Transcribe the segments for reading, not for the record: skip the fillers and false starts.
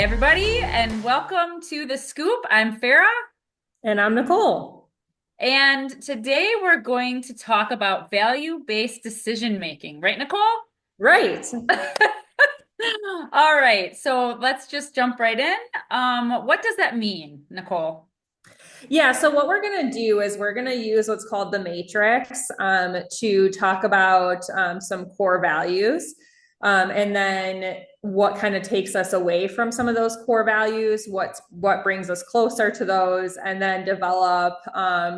everybody, and welcome to The Scoop. I'm Farah, And I'm Nicole. and today we're going to talk about value-based decision making, right, Nicole? Right. All right, so let's just jump right in. What does that mean, Nicole? Yeah. So, what we're going to do is we're going to use what's called the matrix to talk about some core values. And then what kind of takes us away from some of those core values, what brings us closer to those, and then develop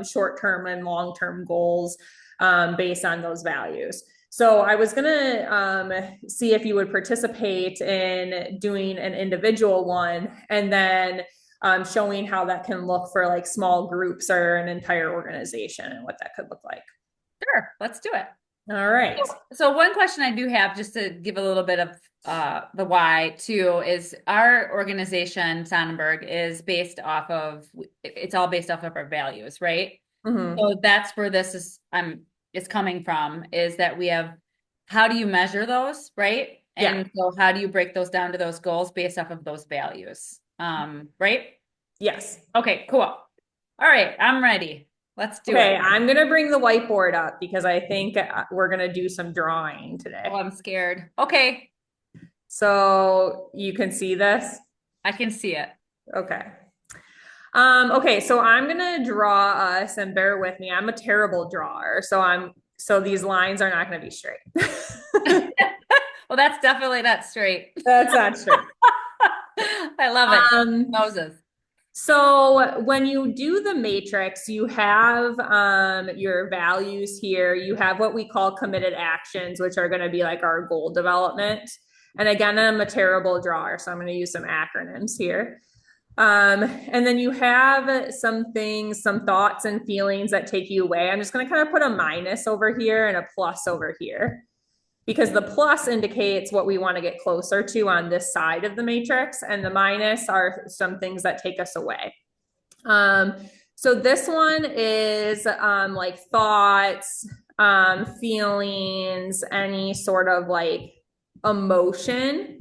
short-term and long-term goals based on those values. So I was going to see if you would participate in doing an individual one and then showing how that can look for like small groups or an entire organization and what that could look like. Sure, let's do it. All right. So one question I do have, just to give a little bit of the why too, is our organization, Sonnenberg, is based off of, it's all based off of our values, right? Mm-hmm. So that's where this is coming from, is that we have, how do you measure those, right? Yeah. And so how do you break those down to those goals based off of those values? Right? Yes. Okay, cool. All right, I'm ready. Let's do it. Okay. I'm going to bring the whiteboard up because I think we're going to do some drawing Oh, today. I'm scared. Okay, So you can see this. I can see it. Okay. Okay. So I'm going to draw us and bear with me. I'm a terrible drawer. So these lines are not going to be straight. Well, that's definitely not straight. That's not straight. I love it. Um, Moses. So when you do the matrix, you have your values here. You have what we call committed actions, which are going to be like our goal development. And again, I'm a terrible drawer, so I'm going to use some acronyms here. And then you have some things, some thoughts and feelings that take you away. I'm just going to kind of put a minus over here and a plus over here because the plus indicates what we want to get closer to on this side of the matrix, and the minus are some things that take us away. Um, so this one is like thoughts, feelings, any sort of like emotion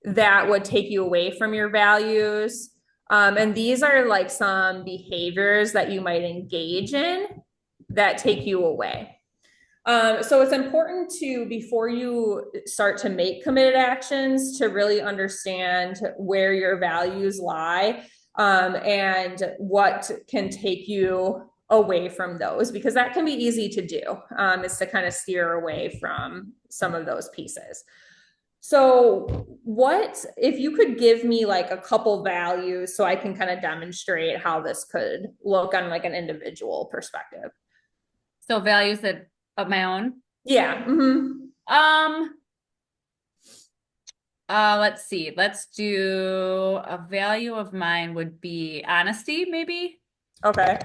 that would take you away from your values. And these are like some behaviors that you might engage in that take you away. So it's important to, before you start to make committed actions, to really understand where your values lie and what can take you away from those, because that can be easy to do, is to kind of steer away from some of those pieces. So what, if you could give me like a couple values so I can kind of demonstrate how this could look on like an individual perspective? So values that of my own. Yeah. Mm-hmm. Um, let's see. Let's do a value of mine would be honesty, maybe. Okay.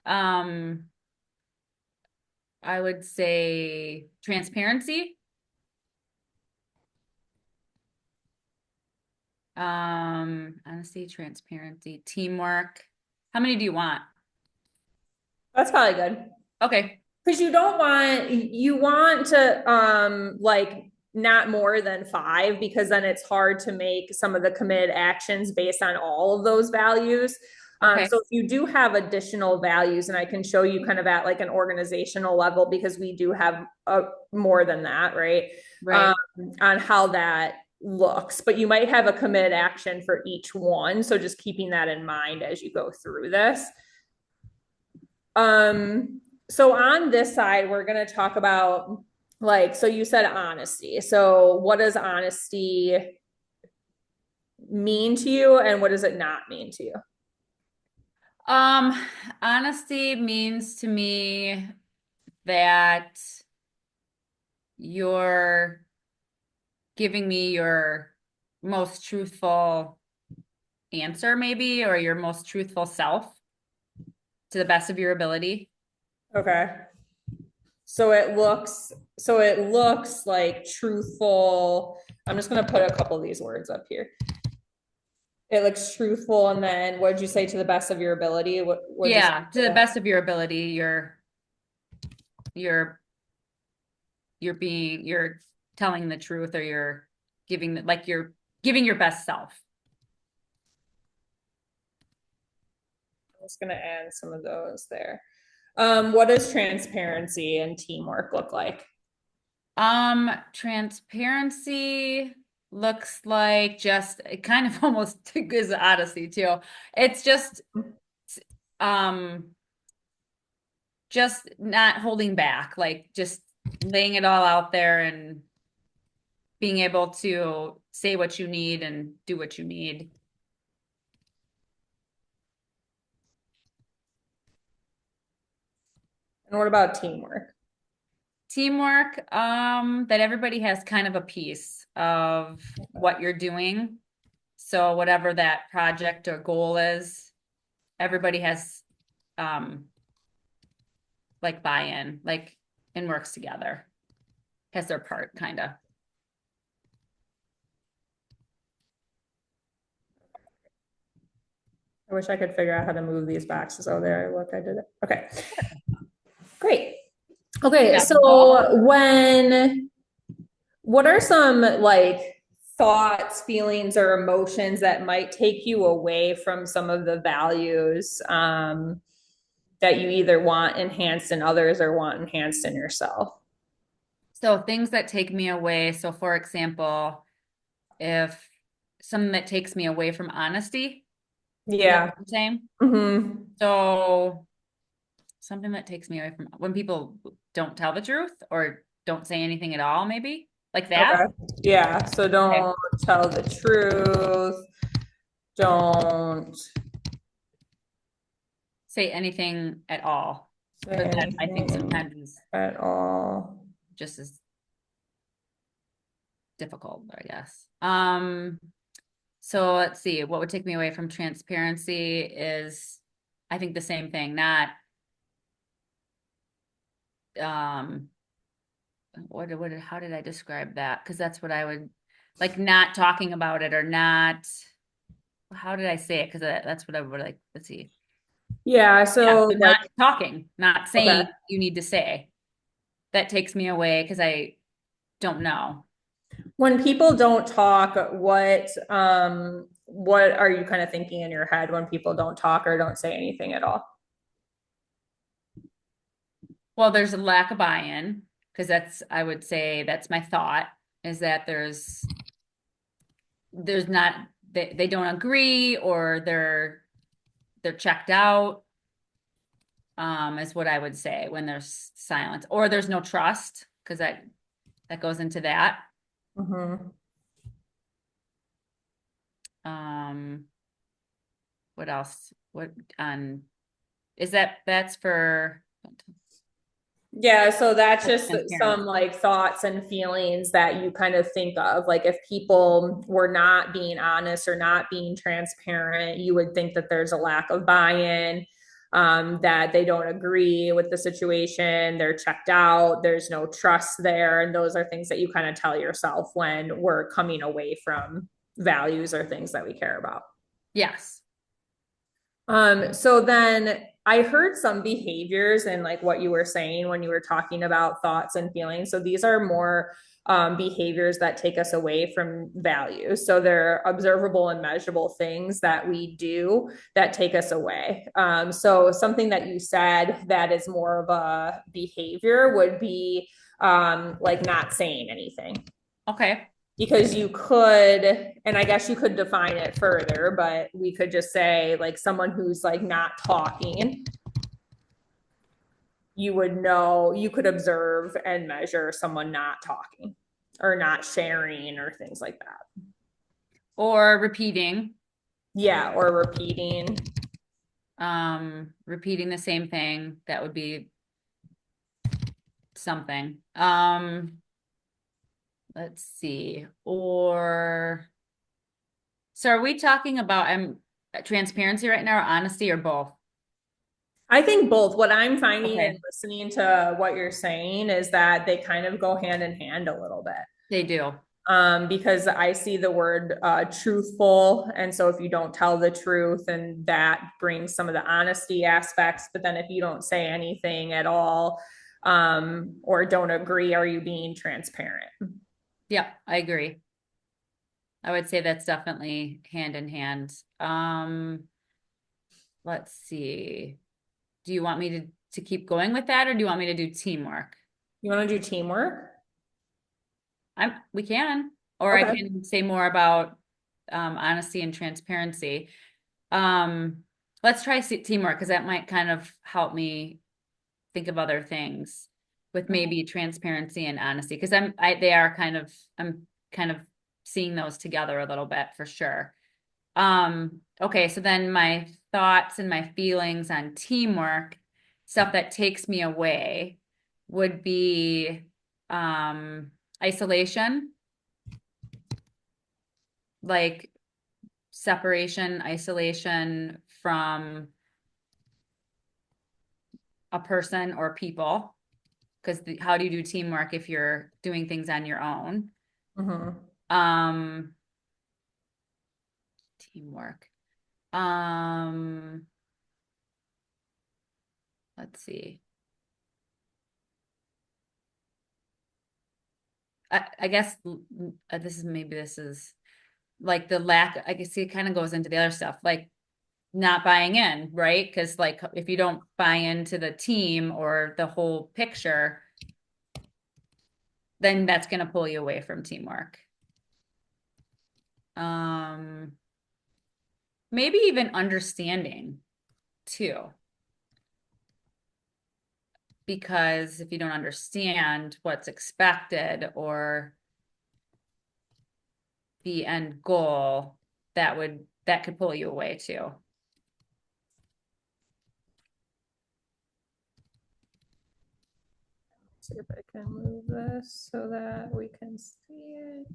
Um, I would say transparency. Honesty, transparency, teamwork. How many do you want? That's probably good. Okay. Because you want to like not more than five, because then it's hard to make some of the committed actions based on all of those values. Okay. So if you do have additional values, and I can show you kind of at like an organizational level, because we do have more than that, right? Um, Right. on how that looks, but you might have a committed action for each one. So just keeping that in mind as you go through this. Um, so on this side, we're going to talk about like, so you said honesty. So what does honesty mean to you, and what does it not mean to you? Um, Honesty means to me that you're giving me your most truthful answer, maybe, or your most truthful self to the best of your ability. Okay. So it looks like truthful. I'm just going to put a couple of these words up here. It looks truthful, and then what did you say, to the best of your ability? What did you Yeah, to the say? best of your ability, you're you're telling the truth, or you're like you're giving your best self. I'm just gonna add some of those there. What does transparency and teamwork look like? Transparency looks like just it kind of almost is honesty too. It's um just not holding back, like just laying it all out there and being able to say what you need and do what you need. And what about teamwork? Teamwork, that everybody has kind of a piece of what you're doing. So whatever that project or goal is, everybody has um like buy-in, like and works together, has their part kind of. I wish I could figure out how to move these boxes. Oh, there, look, I did it. Okay, great. Okay, Yeah, both. so what are some like thoughts, feelings, or emotions that might take you away from some of the values that you either want enhanced in others or want enhanced in yourself? So things that take me away. So for example, if something that takes me away from honesty, is that Yeah. what I'm saying? Mm-hmm. So something that takes me away from when people don't tell the truth or don't say anything at all, maybe like that. Okay. Yeah. So Okay. don't tell the truth. Don't Say anything at all. say But that I think anything sometimes is at all. just as difficult, I guess. So let's see, what would take me away from transparency is I think the same thing, not um how did I describe that? Because that's what I would like not talking about it or not how did I say it? Because that's what I would like, let's see. Yeah. Yeah, So so like, not talking, not okay. saying you need to say. That takes me away because I don't know. When people don't talk, what are you kind of thinking in your head when people don't talk or don't say anything at all? Well, there's a lack of buy-in because I would say that's my thought is that there's not, they don't agree or they're checked out, is what I would say when there's silence or there's no trust because that goes into that. Mm-hmm. Um, what else? What is that's for Yeah, so that's just some transparency? like thoughts and feelings that you kind of think of. Like if people were not being honest or not being transparent, you would think that there's a lack of buy-in, that they don't agree with the situation, they're checked out, there's no trust there. And those are things that you kind of tell yourself when we're coming away from values or things that we care about. Yes. So then I heard some behaviors and like what you were saying when you were talking about thoughts and feelings. So these are more behaviors that take us away from values. So they're observable and measurable things that we do that take us away. So something that you said that is more of a behavior would be like not saying anything Okay. because you could, and I guess you could define it further, but we could just say like someone who's like not talking, you would know, you could observe and measure someone not talking or not sharing or things like that. Or repeating, Yeah, or repeating. repeating the same thing. That would be something. Let's see. Or so are we talking about transparency right now or honesty or both? I think both. What I'm finding and Okay. listening to what you're saying is that they kind of go hand in hand a little bit. They do. Because I see the word truthful. And so if you don't tell the truth, and that brings some of the honesty aspects, but then if you don't say anything at all, or don't agree, are you being transparent? Yeah, I agree. I would say that's definitely hand in hand. Let's see. Do you want me to keep going with that, or do you want me to do teamwork? You want to do teamwork? We can, or I Okay. can say more about honesty and transparency. Um, let's try teamwork because that might kind of help me think of other things with maybe transparency and honesty because I'm kind of seeing those together a little bit for sure. Okay, so then my thoughts and my feelings on teamwork, stuff that takes me away would be isolation, like separation, isolation from a person or people. Because how do you do teamwork if you're doing things on your own? Mm-hmm. Um, teamwork. Um, let's see. I guess this is like the lack, I guess it kind of goes into the other stuff, like not buying in, right? Because like if you don't buy into the team or the whole picture, then that's going to pull you away from teamwork. Um, maybe even understanding too, because if you don't understand what's expected or the end goal, that could pull you away too. See if I can move this so that we can see it.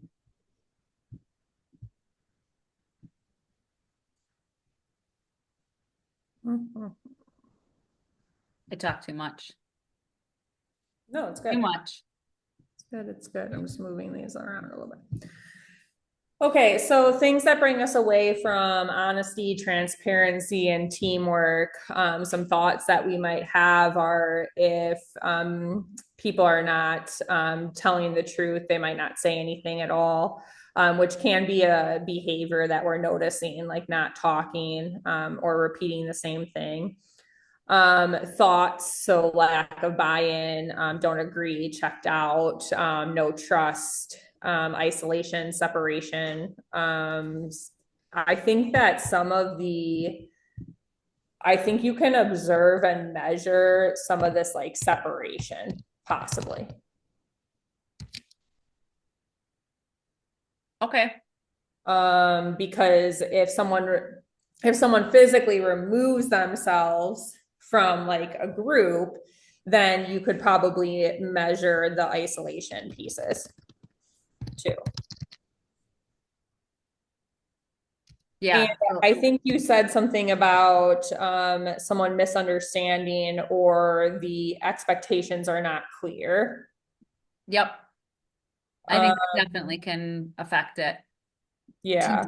Mhm. I talk too much. No, it's Too good. much. It's good. It's good. I'm just moving these around a little bit. Okay, so things that bring us away from honesty, transparency, and teamwork. Some thoughts that we might have are if people are not telling the truth, they might not say anything at all, which can be a behavior that we're noticing, like not talking or repeating the same thing. Thoughts, so lack of buy-in, don't agree, checked out, no trust, isolation, separation. I think that some of the I think you can observe and measure some of this like separation, possibly. Okay. Because if someone physically removes themselves from like a group, then you could probably measure the isolation pieces too. And Yeah. I think you said something about someone misunderstanding or the expectations are not clear. Yep. I Um, think that definitely can affect it. yeah.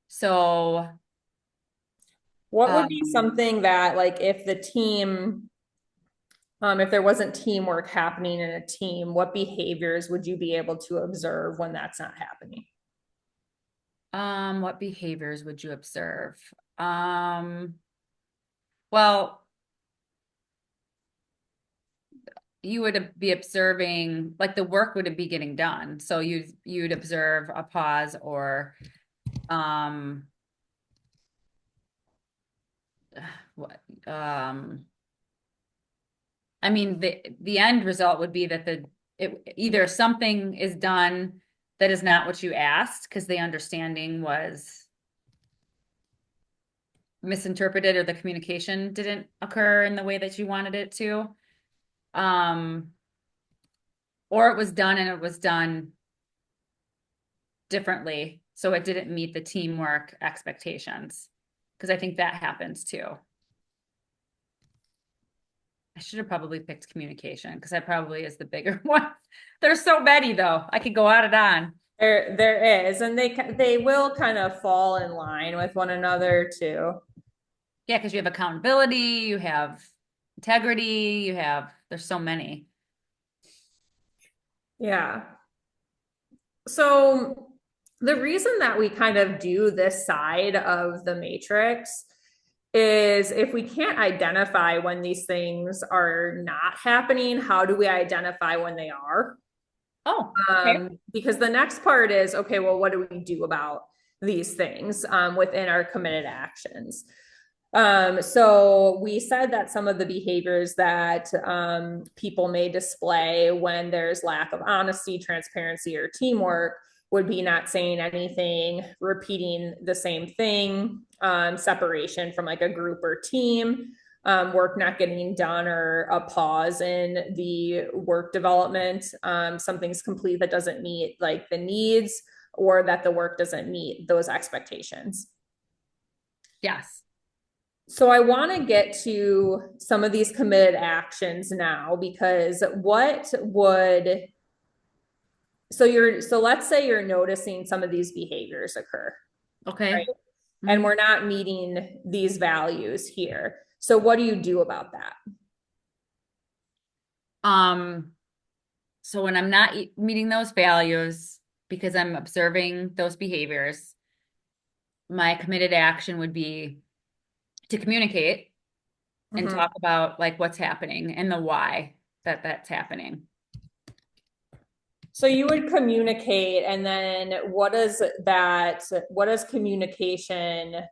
So, What would be um, something that, like, if there wasn't teamwork happening in a team, what behaviors would you be able to observe when that's not happening? what behaviors would you observe? Well, you would be observing, like the work would be getting done. So you'd observe a pause or um what I mean the end result would be that either something is done that is not what you asked because the understanding was misinterpreted or the communication didn't occur in the way that you wanted it to. Um, or it was done and it was done differently, so it didn't meet the teamwork expectations. Because I think that happens too. I should have probably picked communication because that probably is the bigger one. There's so many though. I could go on and on. There is, and they will kind of fall in line with one another too. Yeah, because you have accountability, you have integrity, there's so many. Yeah. So the reason that we kind of do this side of the matrix is if we can't identify when these things are not happening, how do we identify when they are? Oh, okay. Because the next part is, okay, well, what do we do about these things within our committed actions? So we said that some of the behaviors that people may display when there's lack of honesty, transparency, or teamwork would be not saying anything, repeating the same thing, separation from like a group or team, work not getting done, or a pause in the work development. Something's complete that doesn't meet like the needs, or that the work doesn't meet those expectations. Yes. So I want to get to some of these committed actions now, because what would, so let's say you're noticing some of these behaviors occur, right? Okay. And Mhm. we're not meeting these values here. So what do you do about that? Um, so when I'm not meeting those values because I'm observing those behaviors, my committed action would be to communicate and Mhm. talk about like what's happening and the why that that's happening. So you would communicate, and then what does communication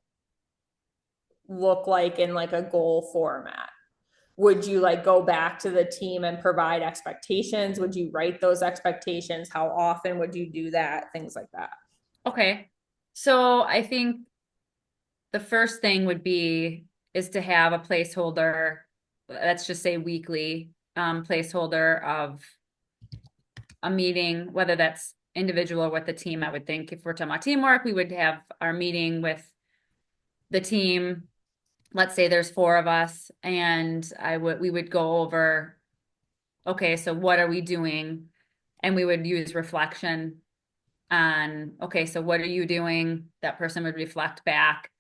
look like in like a goal format? Would you like go back to the team and provide expectations? Would you write those expectations? How often would you do that? Things like that. Okay. So I think the first thing would be is to have a placeholder, let's just say weekly, placeholder of a meeting, whether that's individual or with the team. I would think if we're talking about teamwork, we would have our meeting with the team. Let's say there's four of us, and we would go over, okay, so what are we doing? And we would use reflection on, okay, so what are you doing? That person would reflect back,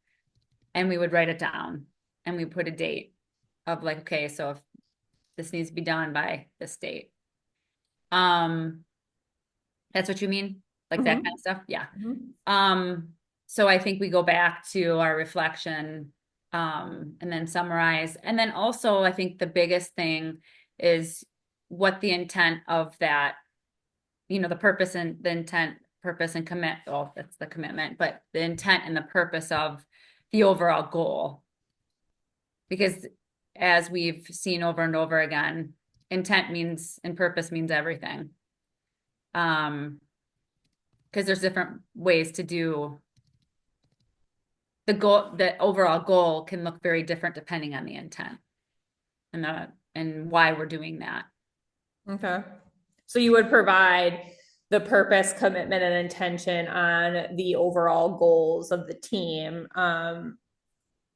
and we would write it down, and we put a date of like, okay, so if this needs to be done by this date. Um, that's what you mean? Like that kind Mm-hmm. of stuff? Yeah. Mm-hmm. Um, so I think we go back to our reflection, and then summarize. And then also, I think the biggest thing is what the intent of that, the purpose and the intent, purpose and commit. Well, that's the commitment, but the intent and the purpose of the overall goal. Because as we've seen over and over again, intent means and purpose means everything. Um, because there's different ways to do the goal. The overall goal can look very different depending on the intent and why we're doing that. Okay. So you would provide the purpose, commitment, and intention on the overall goals of the team,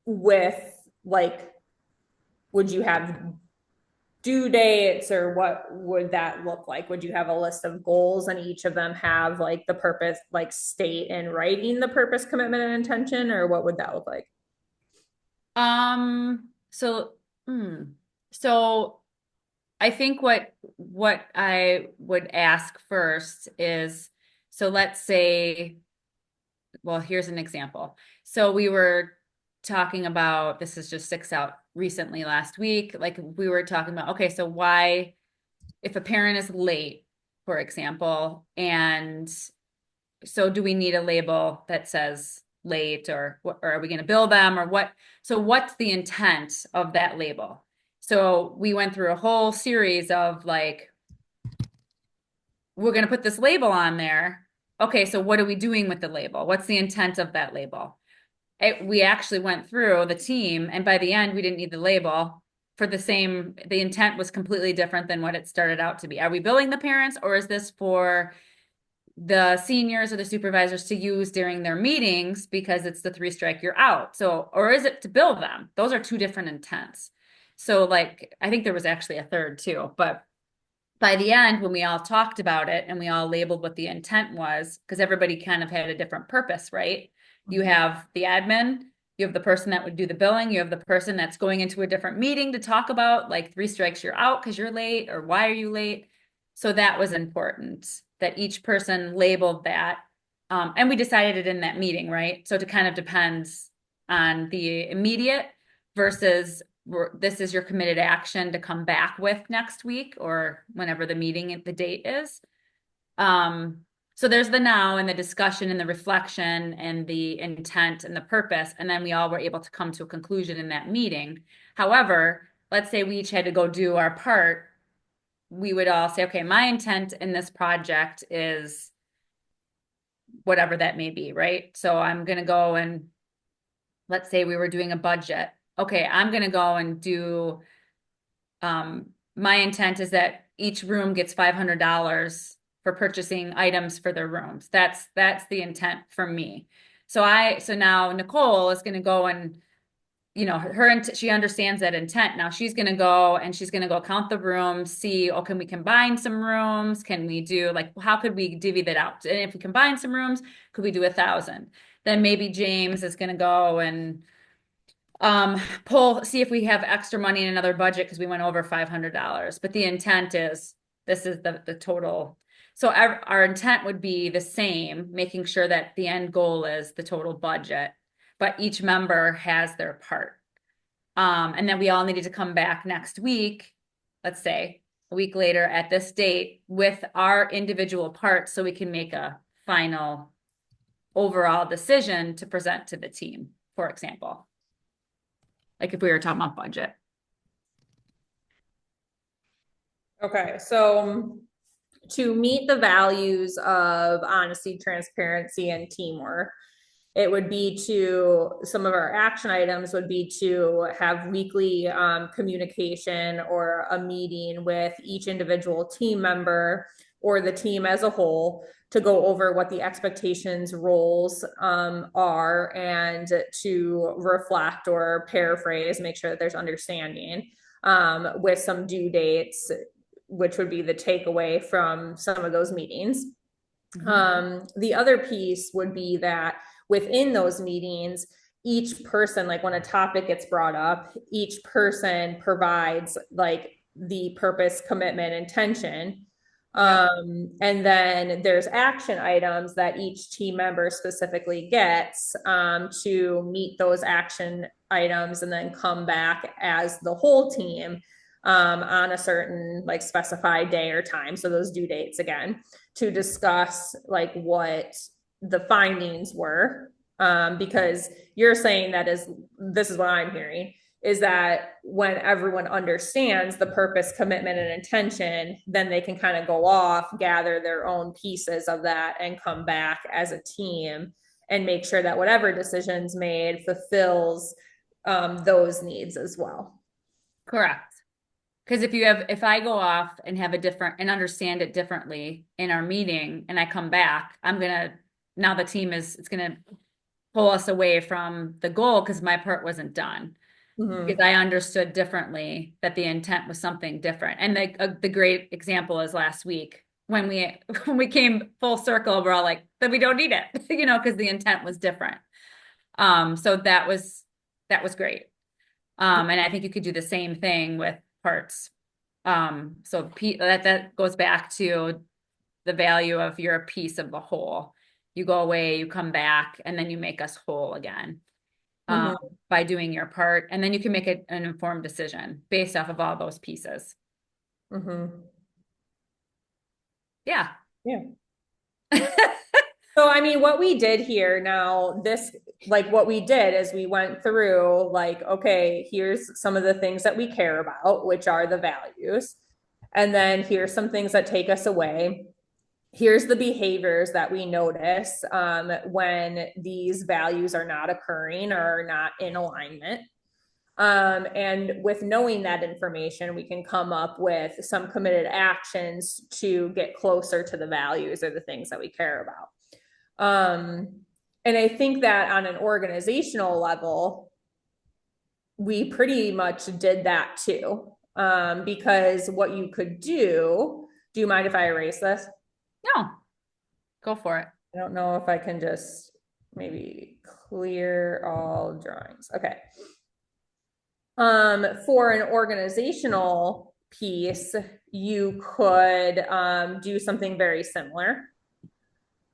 with like, would you have due dates, or what would that look like? Would you have a list of goals and each of them have like the purpose, like state in writing the purpose, commitment, and intention, or what would that look like? So, so I think what I would ask first is, so let's say, well, here's an example. So we were talking about, this is just six out recently last week, like we were talking about, okay, so why, if a parent is late, for example, and so do we need a label that says late, or are we going to bill them, or what? So what's the intent of that label? So we went through a whole series of like, we're going to put this label on there. Okay, so what are we doing with the label? What's the intent of that label? We actually went through the team, and by the end, we didn't need the label for the intent was completely different than what it started out to be. Are we billing the parents, or is this for the seniors or the supervisors to use during their meetings because it's the three strike you're out? So, or is it to bill them? Those are two different intents. So, like, I think there was actually a third too, but by the end, when we all talked about it and we all labeled what the intent was, because everybody kind of had a different purpose, right? You have the admin, you have the person that would do the billing, you have the person that's going into a different meeting to talk about like three strikes, you're out because you're late, or why are you late? So that was important that each person labeled that. And we decided it in that meeting, right? So it kind of depends on the immediate versus this is your committed action to come back with next week or whenever the meeting, the date is. Um, so there's the now and the discussion and the reflection and the intent and the purpose. And then we all were able to come to a conclusion in that meeting. However, let's say we each had to go do our part. We would all say, okay, my intent in this project is whatever that may be, right? So I'm going to go and let's say we were doing a budget. Okay, I'm going to go and do, my intent is that each room gets $500 for purchasing items for their rooms. That's the intent for me. So now Nicole is going to go and she understands that intent. Now she's going to go and she's going to go count the rooms, see, oh, can we combine some rooms? Can we do like, how could we divvy that out? And if we combine some rooms, could we do 1,000? Then maybe James is going to go and see if we have extra money in another budget because we went over $500. But the intent is this is the total. So our intent would be the same, making sure that the end goal is the total budget, but each member has their part. And then we all needed to come back next week, let's say a week later at this date with our individual parts so we can make a final overall decision to present to the team, for example. Like if we were talking about budget. Okay, so to meet the values of honesty, transparency, and teamwork, it would be to some of our action items would be to have weekly communication or a meeting with each individual team member or the team as a whole to go over what the expectations, roles are, and to reflect or paraphrase, make sure that there's understanding with some due dates, which would be the takeaway from some of those meetings. The other piece would be that within those meetings, each person, like when a topic gets brought up, each person provides like the purpose, commitment, intention. And then there's action items that each team member specifically gets to meet those action items and then come back as the whole team on a certain like specified day or time. So those due dates again to discuss like what the findings were. Because you're saying that is this is what I'm hearing is that when everyone understands the purpose, commitment, and intention, then they can kind of go off, gather their own pieces of that, and come back as a team and make sure that whatever decisions made fulfills those needs as well. Correct. Because if I go off and have a different and understand it differently in our meeting and I come back, now the team it's gonna pull us away from the goal because my part wasn't done. Because I understood differently that the intent was something different. And the great example is last week when we came full circle, we're all like, then we don't need it, because the intent was different. So that was great. And I think you could do the same thing with parts. So that goes back to the value of you're a piece of the whole. You go away, you come back, and then you make us whole again by doing your part. And then you can make an informed decision based off of all those pieces. Yeah. Yeah. So, I mean, what we did here now, what we did is we went through, like, okay, here's some of the things that we care about, which are the values. And then here's some things that take us away. Here's the behaviors that we notice when these values are not occurring or are not in alignment. And with knowing that information, we can come up with some committed actions to get closer to the values or the things that we care about. And I think that on an organizational level, we pretty much did that too. Because what you could do you mind if I erase this? No, go for it. I don't know if I can just maybe clear all drawings. Okay. For an organizational piece, you could do something very similar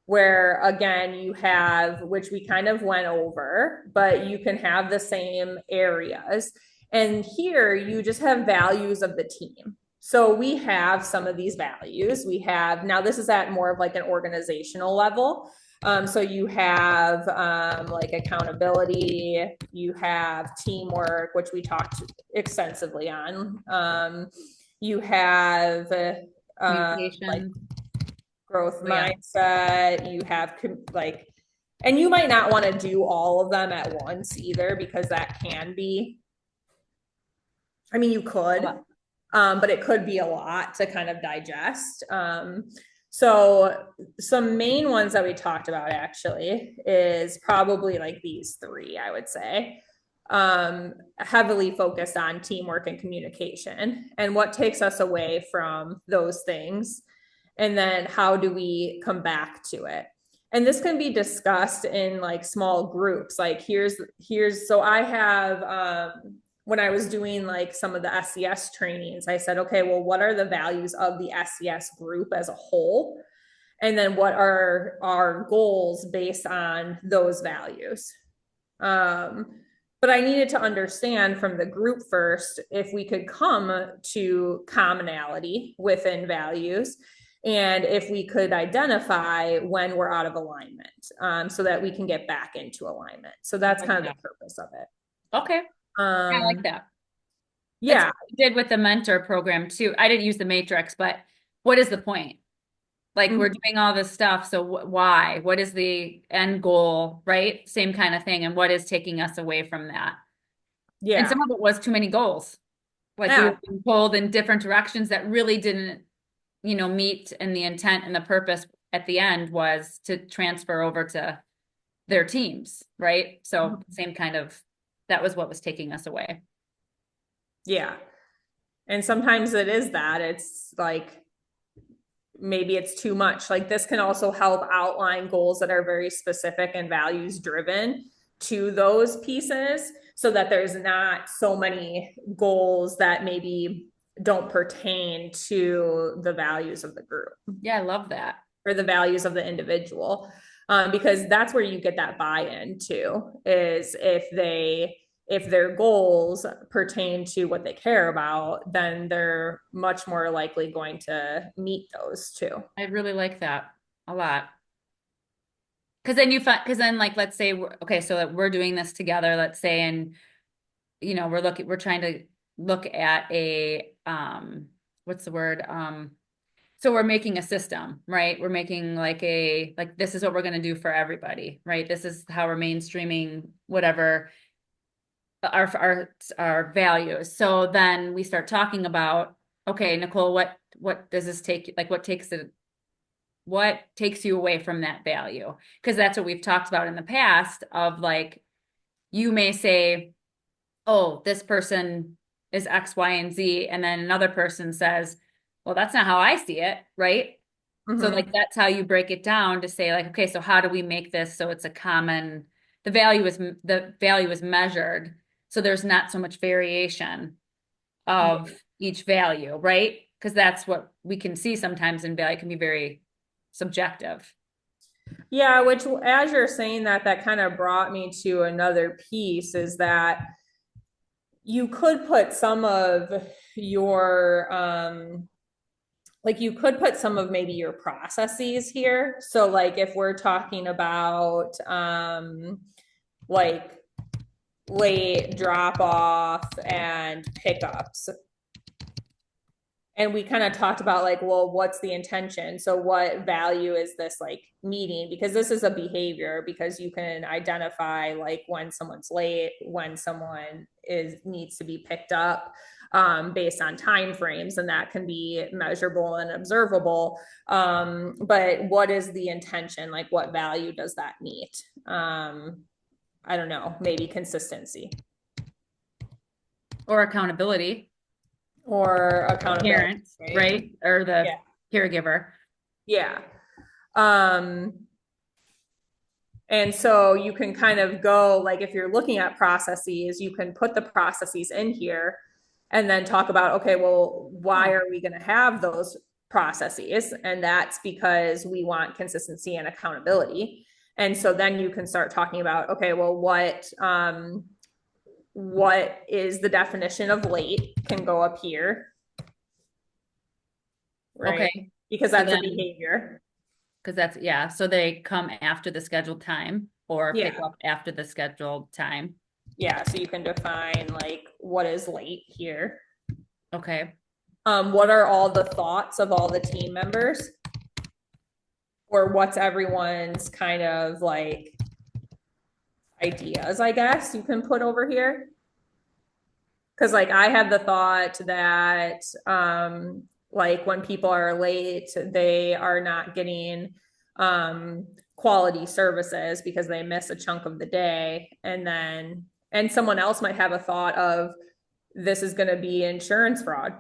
where again you have, which we kind of went over, but you can have the same areas. And here you just have values of the team. So we have some of these values. We have, now this is at more of like an organizational level. So you have like accountability, you have teamwork, which we talked extensively on. You have like Communication. growth Oh, yeah. mindset, you have like, and you might not want to do all of them at once either, because that can be, I mean, you could, Well, but it could be a lot to kind of digest. So some main ones that we talked about actually is probably like these three, I would say. Heavily focused on teamwork and communication and what takes us away from those things. And then how do we come back to it? And this can be discussed in like small groups. Like so I have when I was doing like some of the SES trainings, I said, okay, well, what are the values of the SES group as a whole? And then what are our goals based on those values? Um, but I needed to understand from the group first if we could come to commonality within values and if we could identify when we're out of alignment, so that we can get back into alignment. So I that's like kind of the that. purpose of it. Okay. I like Um, that. It's yeah, what we did with the mentor program too. I didn't use the matrix, but what is the point? Like we're mhm, doing all this stuff, so why? What is the end goal, right? Same kind of thing. And what is taking us away from that? And yeah, some of it was too many goals. Like we were yeah, being pulled in different directions that really didn't, meet and the intent and the purpose at the end was to transfer over to their teams, right? So same kind of that was what was taking us away. yeah. And sometimes it is that it's like maybe it's too much. Like this can also help outline goals that are very specific and values driven to those pieces so that there's not so many goals that maybe don't pertain to the values of the group Yeah, I love that. or the values of the individual. Because that's where you get that buy-in too, is if their goals pertain to what they care about, then they're much more likely going to meet those too. I really like that a lot. Because then you find, because then like let's say okay, so that we're doing this together, let's say, and we're trying to look at a what's the word? So we're making a system, right? We're making like this is what we're gonna do for everybody, right? This is how we're mainstreaming whatever our values. So then we start talking about, okay, Nicole, what does this take? Like what takes you away from that value? Because that's what we've talked about in the past of like, you may say, oh, this person is X, Y, and Z. And then another person says, well, that's not how I see it. Right. So like Mm-hmm. that's how you break it down to say like, okay, so how do we make this so it's a common, the value is measured. So there's not so much variation of each value, right? Because that's what we can see sometimes in value can be very subjective. Yeah, which as you're saying that, that kind of brought me to another piece is that you could put some of your like you could put some of maybe your processes here. So like if we're talking about like late drop off and pickups, and we kind of talked about like, well, what's the intention? So what value is this like meeting? Because this is a behavior, because you can identify like when someone's late, when someone is needs to be picked up, based on time frames, and that can be measurable and observable. But what is the intention? Like what value does that meet? I don't know, maybe consistency Or accountability, or the accountability, parents, right? right? Or the Yeah. caregiver. Yeah. Um, and so you can kind of go, like, if you're looking at processes, you can put the processes in here and then talk about, okay, well, why are we going to have those processes? And that's because we want consistency and accountability. And so then you can start talking about, okay, well, what is the definition of late can go up here, right? Okay. Because So that's a then, behavior. because that's, yeah, so they come after the scheduled time or pick Yeah. up after the scheduled time. Yeah. So you can define like what is late here. Okay. What are all the thoughts of all the team members? Or what's everyone's kind of like ideas, I guess you can put over here. Cause like I have the thought that like when people are late, they are not getting quality services because they miss a chunk of the day. And someone else might have a thought of this is gonna be insurance fraud.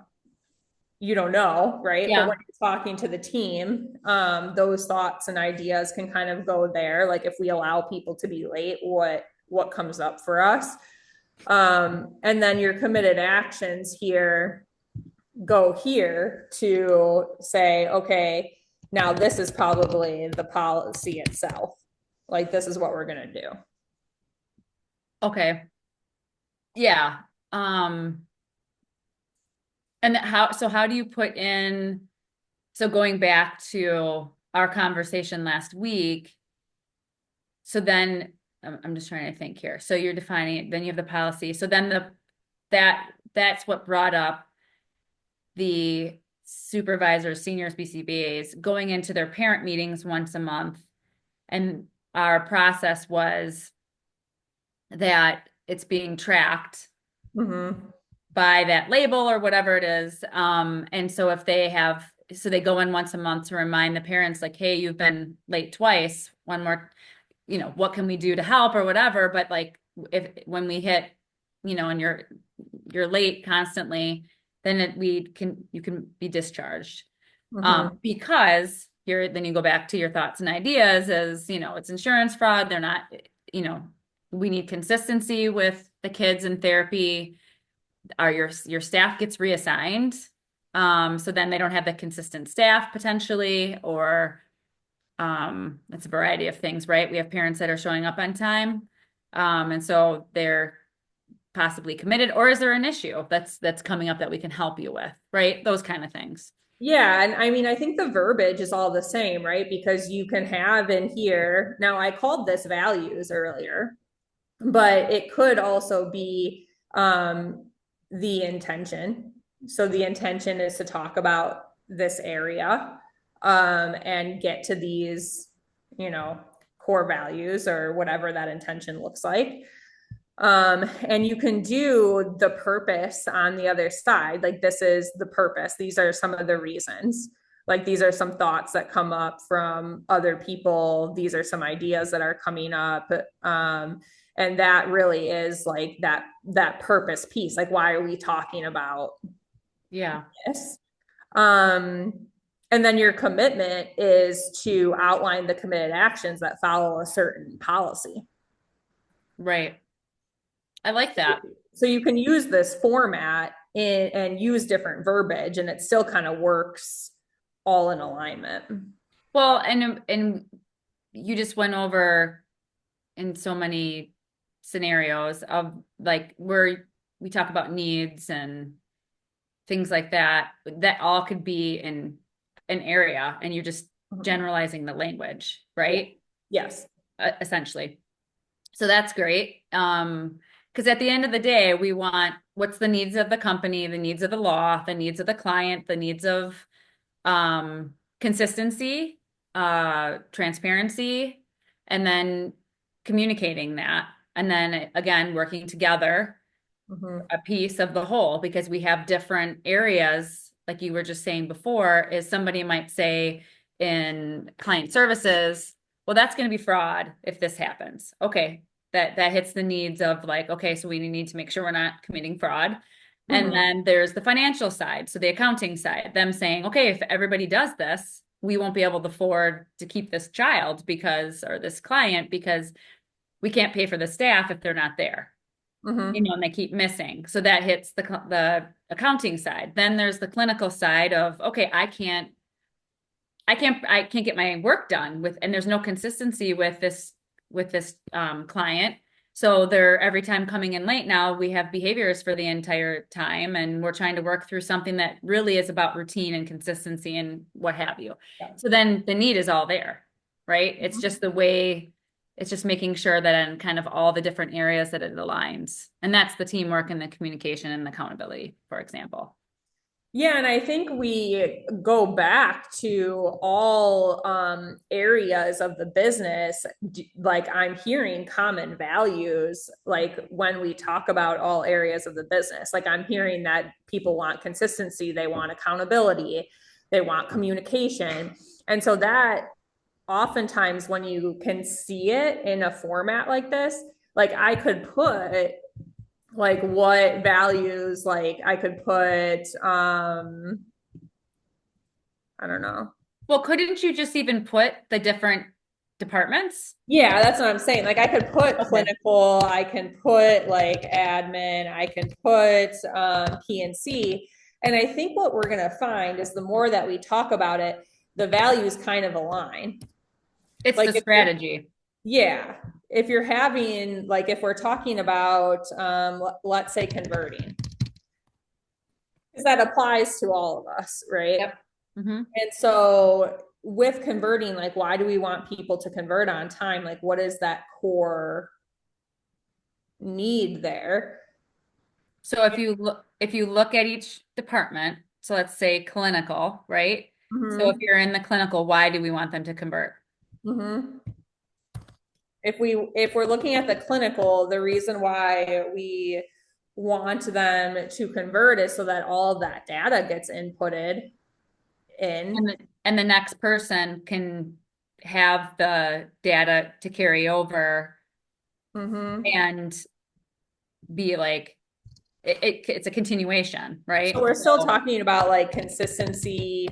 You don't know, right? But when Yeah. you're talking to the team, those thoughts and ideas can kind of go there. Like if we allow people to be late, what comes up for us? And then your committed actions here go here to say, okay, now this is probably the policy itself. Like this is what we're gonna do. Okay. Yeah. And how do you put in, so going back to our conversation last week, so then I'm just trying to think here. So you're defining it, then you have the policy. So then that's what brought up the supervisors, seniors, BCBAs going into their parent meetings once a month. And our process was that it's being tracked Mm-hmm. by that label or whatever it is. And so if they have, so they go in once a month to remind the parents, like, hey, you've been late twice, one more, what can we do to help or whatever. But like if when we hit, and you're late constantly, then you can be discharged. Mm-hmm. Because here then you go back to your thoughts and ideas as, it's insurance fraud. They're not, you know, we need consistency with the kids in therapy. Your staff gets reassigned. So then they don't have the consistent staff potentially, or it's a variety of things, right? We have parents that are showing up on time. And so they're possibly committed, or is there an issue that's coming up that we can help you with, right? Those kind of things. Yeah, and I mean, I think the verbiage is all the same, right? Because you can have in here, now I called this values earlier, but it could also be the intention. So the intention is to talk about this area and get to these, core values or whatever that intention looks like. And you can do the purpose on the other side. Like, this is the purpose. These are some of the reasons. Like, these are some thoughts that come up from other people. These are some ideas that are coming up. And that really is like that purpose piece. Like, why are we talking about Yeah, this? Um, and then your commitment is to outline the committed actions that follow a certain policy. right. I like that. So you can use this format and use different verbiage, and it still kind of works all in alignment. Well, and you just went over in so many scenarios of like where we talk about needs and things like that. That all could be in an area, and you're just Mhm. generalizing the language, Yeah. right? Yes. Essentially. So that's great. Because at the end of the day, we want what's the needs of the company, the needs of the law, the needs of the client, the needs of consistency, transparency, and then communicating that. And then again, working together, Mhm. a piece of the whole, because we have different areas, like you were just saying before, is somebody might say in client services, well, that's going to be fraud if this happens. Okay, that hits the needs of like, okay, so we need to make sure we're not committing fraud. And Mhm. then there's the financial side, so the accounting side, them saying, okay, if everybody does this, we won't be able to afford to keep this child because, or this client, because we can't pay for the staff if they're not there. Mm-hmm. and they keep missing. So that hits the accounting side. Then there's the clinical side of, okay, I can't get my work done with, and there's no consistency with this client. So they're every time coming in late now, we have behaviors for the entire time, and we're trying to work through something that really is about routine and consistency and what have you. Yeah. So then the need is all there, right? It's just the way, it's just making sure that in kind of all the different areas that it aligns. And that's the teamwork and the communication and the accountability, for example. Yeah, and I think we go back to all areas of the business. Like I'm hearing common values, like when we talk about all areas of the business. Like I'm hearing that people want consistency, they want accountability, they want communication. And so that oftentimes when you can see it in a format like this, like I could put like what values, like I could put I don't know. Well, couldn't you just even put the different departments? Yeah, that's what I'm saying. Like I could put Okay. clinical, I can put like admin, I can put PNC. And I think what we're gonna find is the more that we talk about it, the values kind of align. It's Like the if you're, strategy. yeah, if you're having, like if we're talking about let's say converting, because that applies to all of us, right? Yep. Hmm. And so with converting, like, why do we want people to convert on time? Like, what is that core need there? So if you look at each department, so let's say clinical, right? So if Mm-hmm. you're in the clinical, why do we want them to convert? Mm-hmm. If we're looking at the clinical, the reason why we want them to convert is so that all of that data gets inputted And in. the next person can have the data to carry over Mm-hmm. and be like it's a continuation, So right? we're still So, talking about like consistency,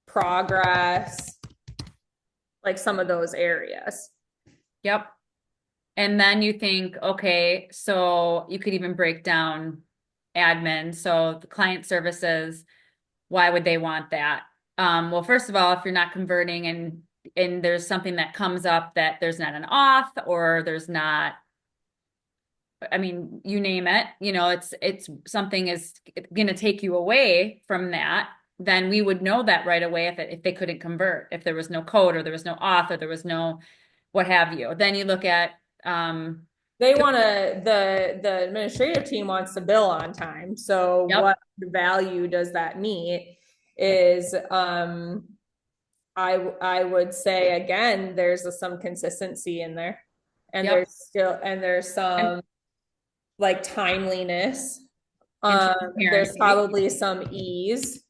progress, like some of those areas. yep. And then you think, okay, so you could even break down admin. So the client services, why would they want that? Well, first of all, if you're not converting and there's something that comes up that there's not an auth or there's not, I mean, you name it, it's something is going to take you away from that, then we would know that right away if they couldn't convert, if there was no code or there was no auth or there was no what have you. Then you look at They want to, the administrative team wants to bill on time. So yep, what value does that meet is I would say again there's some consistency in there, and yep, there's and some like timeliness. There's transparency. probably some ease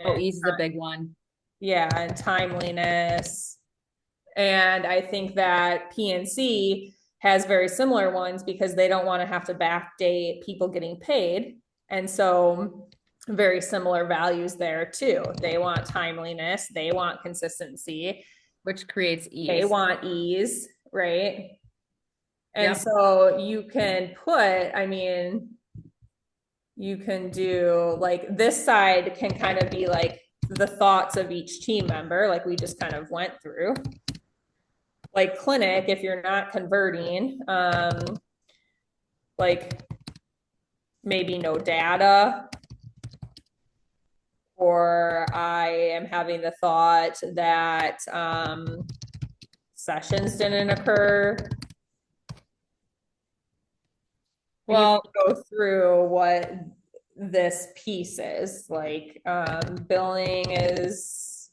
Oh, and ease is a big one. yeah, and timeliness. And I think that PNC has very similar ones because they don't want to have to backdate people getting paid. And so very similar values there too. They want timeliness, they want consistency, Which creates they ease. want ease, right? And Yep, so you can put, I mean, you can do like this side can kind of be like the thoughts of each team member, like we just kind of went through. Like clinic, if you're not converting, like maybe no data, or I am having the thought that sessions didn't occur. And you well, can go through what this piece is like. Billing is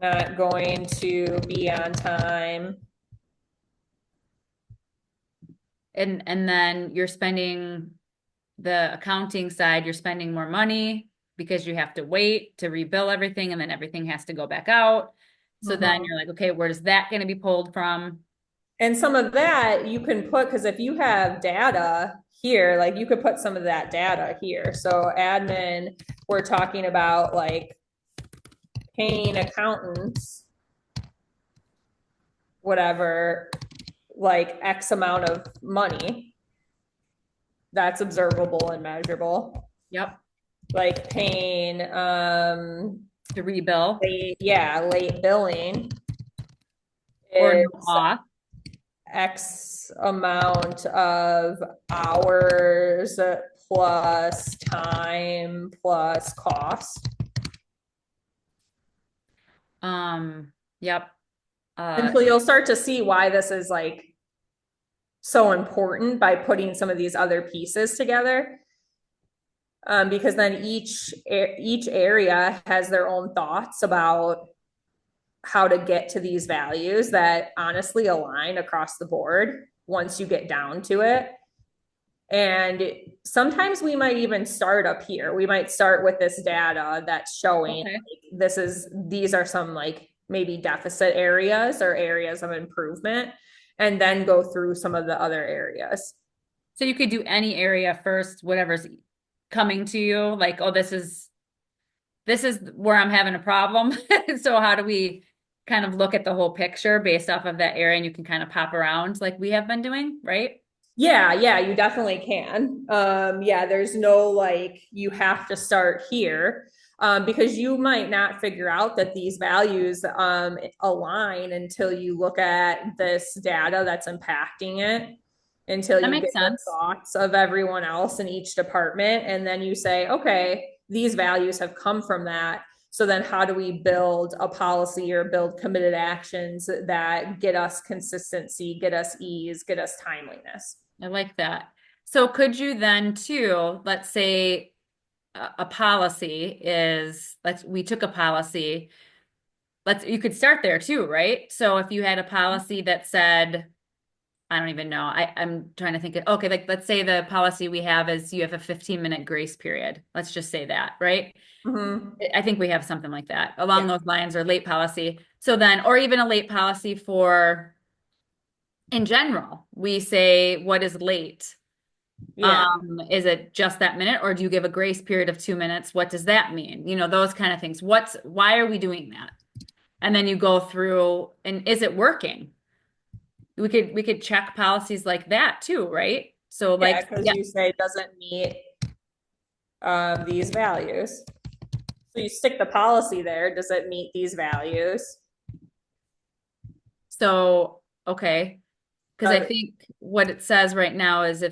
not going to be on time. and then you're spending the accounting side, you're spending more money because you have to wait to rebill everything and then everything has to go back out. So then Mhm. you're like, okay, where's that going to be pulled from? And some of that you can put, because if you have data here, like you could put some of that data here. So admin, we're talking about like paying accountants, whatever, like X amount of money that's observable and measurable. Yep. Like paying To rebill late billing or no is off. X amount of hours plus time plus cost. Yep. And so you'll start to see why this is like so important by putting some of these other pieces together. Because then each area has their own thoughts about how to get to these values that honestly align across the board once you get down to it. And sometimes we might even start up here. We might start with this data that's showing Okay. like, these are some like maybe deficit areas or areas of improvement, and then go through some of the other areas. So you could do any area first, whatever's coming to you, like, oh, this is where I'm having a problem. So how do we kind of look at the whole picture based off of that area and you can kind of pop around like we have been doing, right? Yeah, you definitely can. Yeah, there's no like you have to start here. Because you might not figure out that these values align until you look at this data that's impacting it, until That you get makes the sense. thoughts of everyone else in each department. And then you say, okay, these values have come from that. So then how do we build a policy or build committed actions that get us consistency, get us ease, get us timeliness? I like that. So could you then too, let's say a policy is, we took a policy, you could start there too, right? So if you had a policy that said, I don't even know. I'm trying to think of, okay, like let's say the policy we have is you have a 15-minute grace period. Let's just say that, right? Mm-hmm. I think we have something like that Yeah. along those lines or late policy. So then, or even a late policy for in general, we say, what is late? Yeah. Is it just that minute or do you give a grace period of 2 minutes? What does that mean? You know, those kind of things. Why are we doing that? And then you go through and is it working? We could check policies like that too, right? So Yeah, like, because yeah. you say it doesn't meet these values. So you stick the policy there. Does it meet these values? So, okay. Because I Uh, think what it says right now is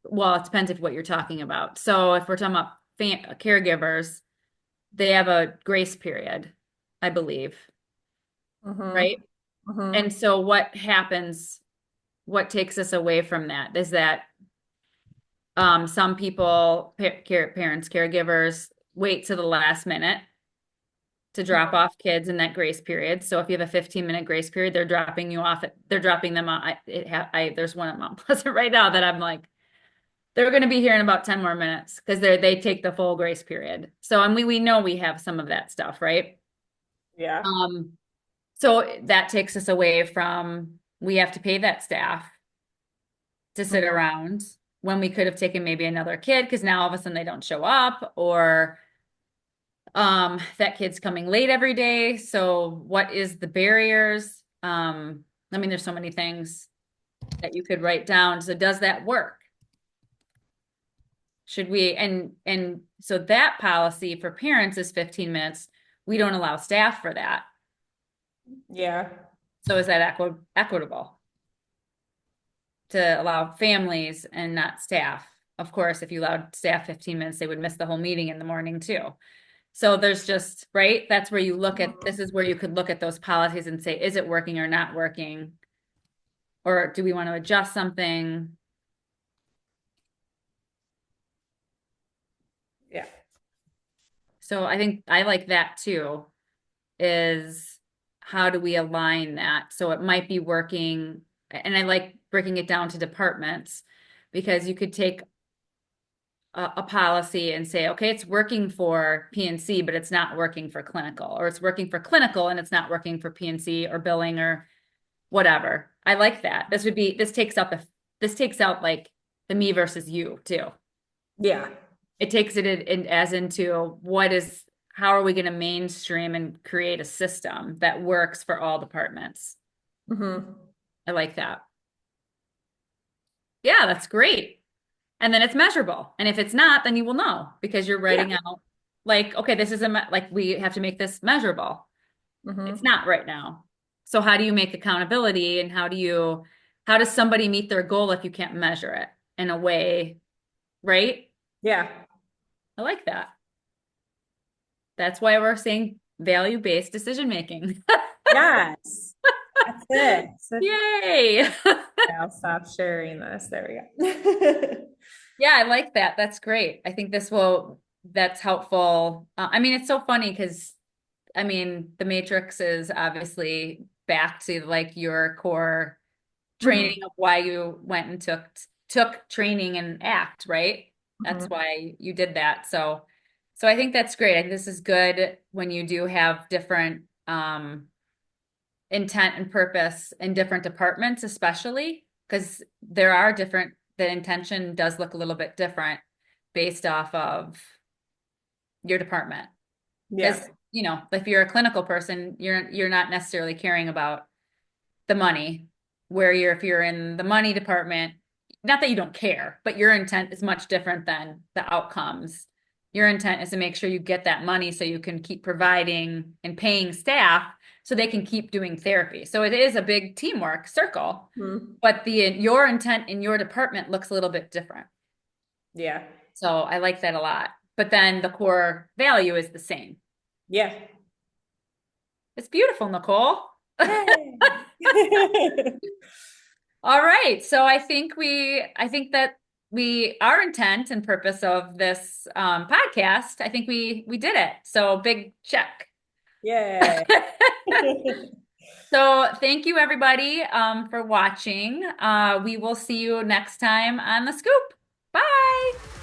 well, it depends if what you're talking about. So if we're talking about caregivers, they have a grace period, I believe, mm-hmm, right? And mm-hmm. so what happens, what takes us away from that is that some people, parents, caregivers, wait to the last minute to drop off kids in that grace period. So if you have a 15-minute grace period, they're dropping you off they're dropping them off. There's one at Mount Pleasant right now that I'm like, they're going to be here in about 10 more minutes because they take the full grace period. So and we know we have some of that stuff, right? Yeah. Um, so that takes us away from we have to pay that staff to sit Mm-hmm. around when we could have taken maybe another kid because now all of a sudden they don't show up or that kid's coming late every day. So what is the barriers? I mean, there's so many things that you could write down. So does that work? Should we, and so that policy for parents is 15 minutes. We don't allow staff for that. Yeah. So is that equitable to allow families and not staff? Of course, if you allowed staff 15 minutes, they would miss the whole meeting in the morning too. So there's just, right? That's where you look at, this is where you could look at those policies and say, is it working or not working? Or do we want to adjust something? Yeah. So I think I like that too, is how do we align that? So it might be working, and I like breaking it down to departments because you could take a policy and say, okay, it's working for P&C, but it's not working for clinical, or it's working for clinical and it's not working for P&C or billing or whatever. I like that. This takes out like the me versus you too. Yeah. It takes it in as into how are we going to mainstream and create a system that works for all departments? Mm-hmm. I like that. Yeah, that's great. And then it's measurable. And if it's not, then you will know because you're Yeah. writing out like, okay, this is like we have to make this measurable. It's Hmm. not right now. So how do you make accountability and how does somebody meet their goal if you can't measure it in a way, right? Yeah. I like that. That's why we're saying value-based decision making. Yes. That's it. So Yay. I'll stop sharing this. There we go. Yeah, I like that. That's great. I think that's helpful. I mean, it's so funny because, I mean, the Matrix is obviously back to like your core training Mhm. of why you went and took training and act, right? That's Mhm. why you did that. So I think that's great. I think this is good when you do have different intent and purpose in different departments, especially because the intention does look a little bit different based off of your department. Yeah. Because, if you're a clinical person, you're not necessarily caring about the money, where if you're in the money department, not that you don't care, but your intent is much different than the outcomes. Your intent is to make sure you get that money so you can keep providing and paying staff so they can keep doing therapy. So it is a big teamwork circle, Mhm. but the your intent in your department looks a little bit different. Yeah. So I like that a lot. But then the core value is the same. Yeah. It's beautiful, Nicole. Yay. All right. So I think that our intent and purpose of this podcast, I think we did it. So big check. Yay. So thank you everybody for watching. We will see you next time on The Scoop. Bye.